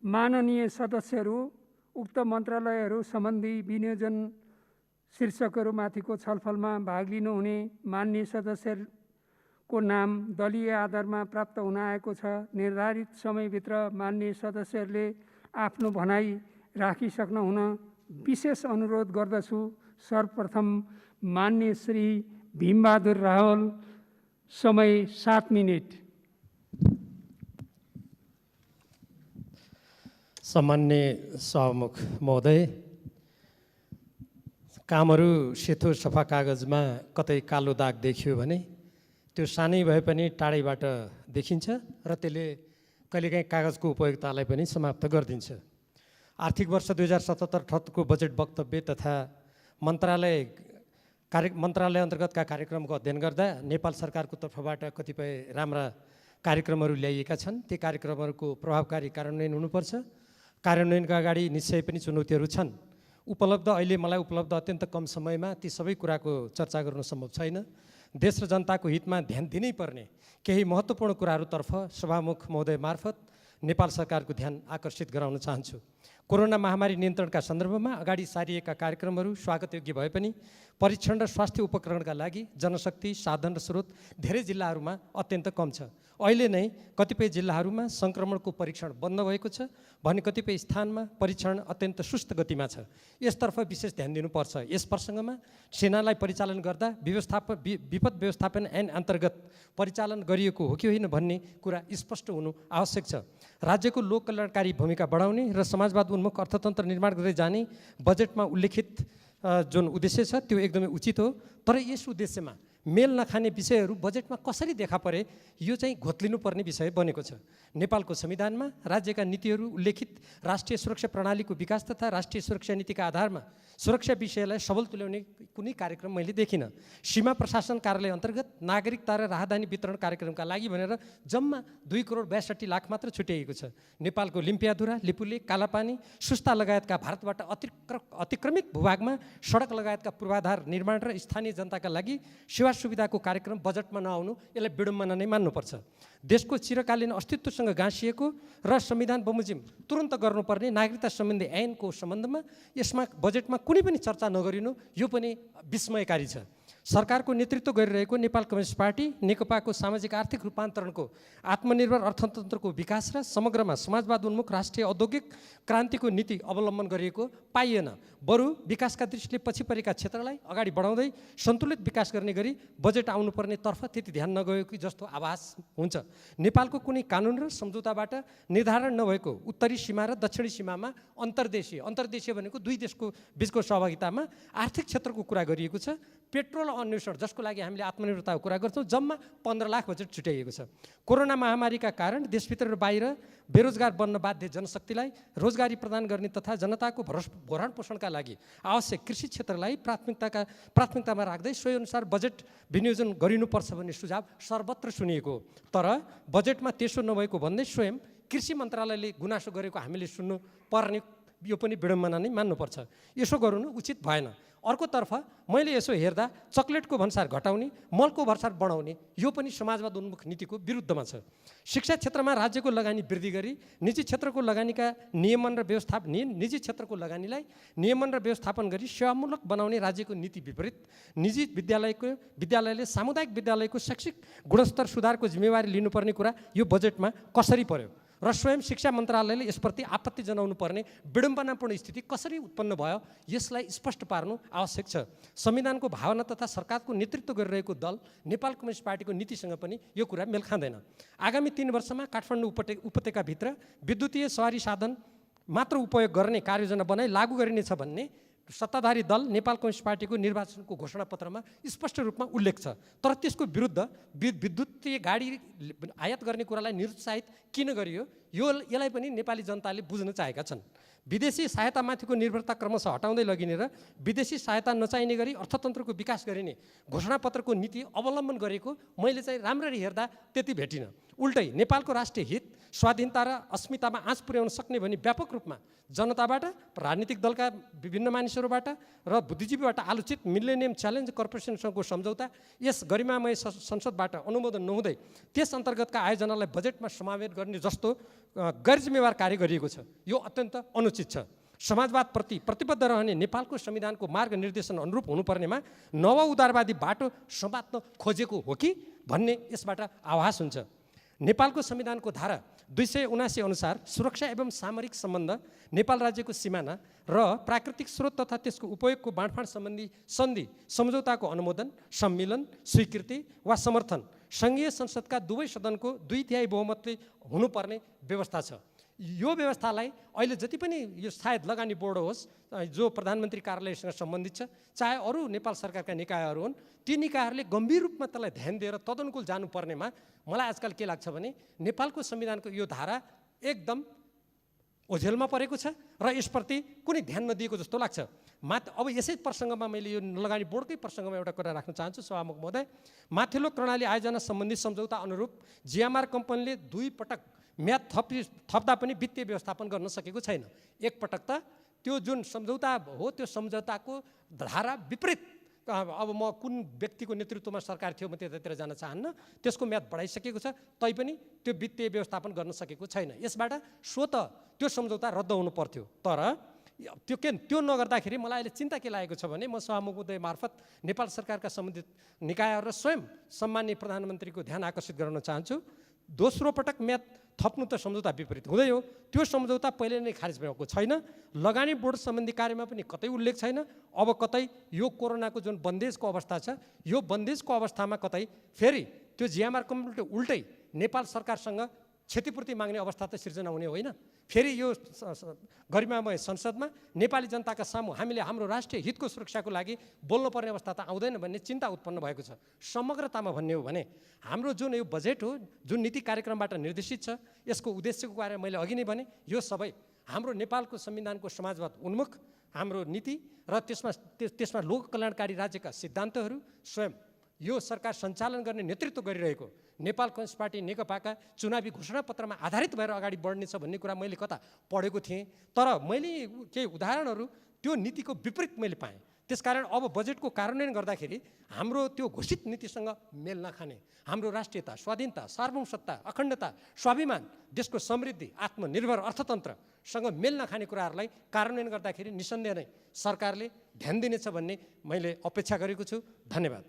माननीय सदस्यहरू उक्त मन्त्रालयहरू सम्बन्धी विनियोजन शीर्षकहरूमाथिको छलफलमा भाग लिनुहुने माननीय सदस्यको नाम दलीय आधारमा प्राप्त हुन आएको छ। निर्धारित समयभित्र माननीय सदस्यहरूले आफ्नो भनाइ राखिसक्न हुन विशेष अनुरोध गर्दछु। सर्वप्रथम माननीय श्री भीमबहादुर रावल, समय 7 मिनेट। सम्मान्य सभामुख महोदय, कामहरू सेतो सफा कागजमा कतै कालो दाग देखियो भने त्यो सानै भए पनि टाढैबाट देखिन्छ र त्यसले कहिलेकाहीँ कागजको उपयोगितालाई पनि समाप्त गरिदिन्छ। आर्थिक वर्ष 2077-78 को बजेट वक्तव्य तथा मन्त्रालय अन्तर्गतका कार्यक्रमको अध्ययन गर्दा नेपाल सरकारको तर्फबाट कतिपय राम्रा कार्यक्रमहरू ल्याइएका छन्। ती कार्यक्रमहरूको प्रभावकारी कार्यान्वयन हुनुपर्छ। कार्यान्वयनका अगाडि निश्चय पनि चुनौतीहरू छन्। अहिले मलाई उपलब्ध अत्यन्त कम समयमा ती सबै कुराको चर्चा गर्न सम्भव छैन। देश र जनताको हितमा ध्यान दिनै पर्ने केही महत्त्वपूर्ण कुराहरूतर्फ सभामुख महोदय मार्फत नेपाल सरकारको ध्यान आकर्षित गराउन चाहन्छु। कोरोना महामारी नियन्त्रणका सन्दर्भमा अगाडि सारिएका कार्यक्रमहरू स्वागतयोग्य भए पनि परीक्षण र स्वास्थ्य उपकरणका लागि जनशक्ति, साधन र स्रोत धेरै जिल्लाहरूमा अत्यन्त कम छ। अहिले नै कतिपय जिल्लाहरूमा सङ्क्रमणको परीक्षण बन्द भएको छ भने कतिपय स्थानमा परीक्षण अत्यन्त सुस्त गतिमा छ। यसतर्फ विशेष ध्यान दिनुपर्छ। यस प्रसङ्गमा सेनालाई परिचालन गर्दा विपद व्यवस्थापन ऐन अन्तर्गत परिचालन गरिएको हो कि होइन भन्ने कुरा स्पष्ट हुनु आवश्यक छ। राज्यको लोक कल्याणकारी भूमिका बढाउने र समाजवाद उन्मुख अर्थतन्त्र निर्माण गर्दै जाने बजेटमा उल्लेखित जुन उद्देश्य छ त्यो एकदमै उचित हो। तर यस उद्देश्यमा मेल नखाने विषयहरू बजेटमा कसरी देखा परे यो चाहिँ घोत्लिनुपर्ने विषय बनेको छ। नेपालको संविधानमा राज्यका नीतिहरू उल्लेखित राष्ट्रिय सुरक्षा प्रणालीको विकास तथा राष्ट्रिय सुरक्षा नीतिका आधारमा सुरक्षा विषयलाई सबल तुल्याउने कुनै कार्यक्रम मैले देखिनँ। सीमा प्रशासन कार्यालय अन्तर्गत नागरिकता र राहदानी वितरण कार्यक्रमका लागि भनेर जम्मा 2,62,00,000 मात्र छुट्याइएको छ। नेपालको लिम्पियाधुरा, लिपुले, कालापानी, सुस्ता लगायतका भारतबाट अतिक्रमित भूभागमा सडक लगायतका पूर्वाधार निर्माण र स्थानीय जनताका लागि सेवा सुविधाको कार्यक्रम बजेटमा नआउनु यसलाई विडम्बना नै मान्नुपर्छ। देशको चिरकालीन अस्तित्वसँग गाँसिएको र संविधान बमोजिम तुरन्त गर्नुपर्ने नागरिकता सम्बन्धी ऐनको सम्बन्धमा यसमा बजेटमा कुनै पनि चर्चा नगरिनु यो पनि विस्मयकारी छ। सरकारको नेतृत्व गरिरहेको नेपाल कम्युनिस्ट पार्टी नेकपाको सामाजिक आर्थिक रूपान्तरणको आत्मनिर्भर अर्थतन्त्रको विकास र समग्रमा समाजवाद उन्मुख राष्ट्रिय औद्योगिक क्रान्तिको नीति अवलम्बन गरिएको पाइएन। बरु विकासका दृष्टिले पछि परेका क्षेत्रलाई अगाडि बढाउँदै सन्तुलित विकास गर्ने गरी बजेट आउनुपर्ने तर्फ त्यति ध्यान नगएको जस्तो आभास हुन्छ। नेपालको कुनै कानुन र सम्झौताबाट निर्धारण नभएको उत्तरी सीमा र दक्षिणी सीमामा अन्तर्देशीय भनेको दुई देशको बीचको सहभागितामा आर्थिक क्षेत्रको कुरा गरिएको छ। पेट्रोल अन्वेषण जसको लागि हामीले आत्मनिर्भरताको कुरा गर्छौँ जम्मा 15 लाख बजेट छुट्याइएको छ। कोरोना महामारीका कारण देशभित्र र बाहिर बेरोजगार बन्न बाध्य जनशक्तिलाई रोजगारी प्रदान गर्ने तथा जनताको भरण पोषणका लागि आवश्यक कृषि क्षेत्रलाई प्राथमिकतामा राख्दै सोही अनुसार बजेट विनियोजन गरिनुपर्छ भन्ने सुझाव सर्वत्र सुनिएको हो। तर बजेटमा त्यसो नभएको भन्दै स्वयं कृषि मन्त्रालयले गुनासो गरेको हामीले सुन्नु पर्ने यो पनि विडम्बना नै मान्नुपर्छ। यसो गर्नु उचित भएन। अर्कोतर्फ मैले यसो हेर्दा चक्लेटको भन्सार घटाउने, मलको भन्सार बढाउने यो पनि समाजवाद उन्मुख नीतिको विरुद्धमा छ। शिक्षा क्षेत्रमा राज्यको लगानी वृद्धि गरी निजी क्षेत्रको लगानीका नियमन र व्यवस्थापन गरी सेवामूलक बनाउने राज्यको नीति विपरीत निजी विद्यालयले सामुदायिक विद्यालयको शैक्षिक गुणस्तर सुधारको जिम्मेवारी लिनुपर्ने कुरा यो बजेटमा कसरी पर्यो र स्वयं शिक्षा मन्त्रालयले यसप्रति आपत्ति जनाउनु पर्ने विडम्बनापूर्ण स्थिति कसरी उत्पन्न भयो यसलाई स्पष्ट पार्नु आवश्यक छ। संविधानको भावना तथा सरकारको नेतृत्व गरिरहेको दल नेपाल कम्युनिस्ट पार्टीको नीतिसँग पनि यो कुरा मेल खाँदैन। आगामी 3 वर्षमा काठमाडौँ उपत्यकाभित्र विद्युतीय सवारी साधन मात्र उपयोग गर्ने कार्ययोजना बनाई लागू गरिनेछ भन्ने सत्ताधारी दल नेपाल कम्युनिस्ट पार्टीको निर्वाचनको घोषणापत्रमा स्पष्ट रूपमा उल्लेख छ। तर त्यसको विरुद्ध विद्युतीय गाडी आयात गर्ने कुरालाई निरुत्साहित किन गरियो यसलाई पनि नेपाली जनताले बुझ्न चाहेका छन्। विदेशी सहायतामाथिको निर्भरता क्रमशः हटाउँदै लगिने र विदेशी सहायता नचाहिने गरी अर्थतन्त्रको विकास गरिने घोषणापत्रको नीति अवलम्बन गरेको मैले चाहिँ राम्ररी हेर्दा त्यति भेटिनँ। उल्टै नेपालको राष्ट्रिय हित, स्वाधीनता र अस्मितामा आँच पुर्याउन सक्ने भनी व्यापक रूपमा जनताबाट, राजनीतिक दलका विभिन्न मानिसहरूबाट र बुद्धिजीवीबाट आलोचित मिलेनियम च्यालेन्ज कर्पोरेसनसँगको सम्झौता यस गरिमामय संसदबाट अनुमोदन नहुँदै त्यस अन्तर्गतका आयोजनालाई बजेटमा समावेश गर्ने जस्तो गैर जिम्मेवार कार्य गरिएको छ। यो अत्यन्त अनुचित छ। समाजवादप्रति प्रतिबद्ध रहने नेपालको संविधानको मार्ग निर्देशन अनुरूप हुनुपर्नेमा नव उदारवादी बाटो समात्न खोजेको हो कि भन्ने यसबाट आभास हुन्छ। नेपालको संविधानको धारा 279 अनुसार सुरक्षा एवं सामरिक सम्बन्ध, नेपाल राज्यको सिमाना र प्राकृतिक स्रोत तथा त्यसको उपयोगको बाँडफाँड सम्बन्धी सन्धि सम्झौताको अनुमोदन, सम्मिलन, स्वीकृति वा समर्थन सङ्घीय संसदका दुवै सदनको 2/3 बहुमतले हुनुपर्ने व्यवस्था छ। यो व्यवस्थालाई अहिले जति पनि यो सायद लगानी बोर्ड होस् जो प्रधानमन्त्री कार्यालयसँग सम्बन्धित छ, चाहे अरू नेपाल सरकारका निकायहरू हुन्, ती निकायहरूले गम्भीर रूपमा त्यसलाई ध्यान दिएर तदनुकूल जानुपर्नेमा मलाई आजकल के लाग्छ भने नेपालको संविधानको यो धारा एकदम ओझेलमा परेको छ र यसप्रति कुनै ध्यान नदिएको जस्तो लाग्छ। अब यसै प्रसङ्गमा मैले यो लगानी बोर्डकै प्रसङ्गमा एउटा कुरा राख्न चाहन्छु सभामुख महोदय। माथिल्लो कर्णाली आयोजना सम्बन्धी सम्झौता अनुरूप जिएमआर कम्पनीले 2 पटक म्याद थप्दा पनि वित्तीय व्यवस्थापन गर्न सकेको छैन। एक पटक त त्यो जुन सम्झौता हो त्यो सम्झौताको धारा विपरीत, अब म कुन व्यक्तिको नेतृत्वमा सरकार थियो म त्यतातिर जान चाहन्न, त्यसको म्याद बढाइसकेको छ तैपनि त्यो वित्तीय व्यवस्थापन गर्न सकेको छैन। यसबाट स्वतः त्यो सम्झौता रद्द हुनु पर्थ्यो। तर त्यो नगर्दाखेरि मलाई अहिले चिन्ता के लागेको छ भने म सभामुख महोदय मार्फत नेपाल सरकारका सम्बन्धित निकायहरू र स्वयं सम्माननीय प्रधानमन्त्रीको ध्यान आकर्षित गराउन चाहन्छु। दोस्रो पटक म्याद थप्नु त सम्झौता विपरीत हुँदै हो, त्यो सम्झौता पहिले नै खारिज भएको छैन। लगानी बोर्ड सम्बन्धी कार्यमा पनि कतै उल्लेख छैन। अब कतै यो कोरोनाको जुन बन्देजको अवस्था छ, यो बन्देजको अवस्थामा कतै फेरि त्यो जिएमआर कम्पनीले उल्टै नेपाल सरकारसँग क्षतिपूर्ति माग्ने अवस्था त सिर्जना हुने होइन। फेरि यो गरिमामय संसदमा नेपाली जनताका सामु हामीले हाम्रो राष्ट्रिय हितको सुरक्षाको लागि बोल्नुपर्ने अवस्था त आउँदैन भन्ने चिन्ता उत्पन्न भएको छ। समग्रतामा भन्ने हो भने हाम्रो जुन यो बजेट हो, जुन नीति कार्यक्रमबाट निर्देशित छ, यसको उद्देश्यको बारेमा मैले अघि नै भने यो सबै हाम्रो नेपालको संविधानको समाजवाद उन्मुख हाम्रो नीति र त्यसमा लोक कल्याणकारी राज्यका सिद्धान्तहरू स्वयं यो सरकार सञ्चालन गर्ने नेतृत्व गरिरहेको नेपाल कम्युनिस्ट पार्टी नेकपाका चुनावी घोषणापत्रमा आधारित भएर अगाडि बढ्नेछ भन्ने कुरा मैले कता पढेको थिएँ। तर मैले केही उदाहरणहरू त्यो नीतिको विपरीत मैले पाएँ। त्यसकारण अब बजेटको कार्यान्वयन गर्दाखेरि हाम्रो त्यो घोषित नीतिसँग मेल नखाने, हाम्रो राष्ट्रियता, स्वाधीनता, सार्वभौमसत्ता, अखण्डता, स्वाभिमान, देशको समृद्धि, आत्मनिर्भर अर्थतन्त्रसँग मेल नखाने कुराहरूलाई कार्यान्वयन गर्दाखेरि निसन्देह नै सरकारले ध्यान दिनेछ भन्ने मैले अपेक्षा गरेको छु। धन्यवाद।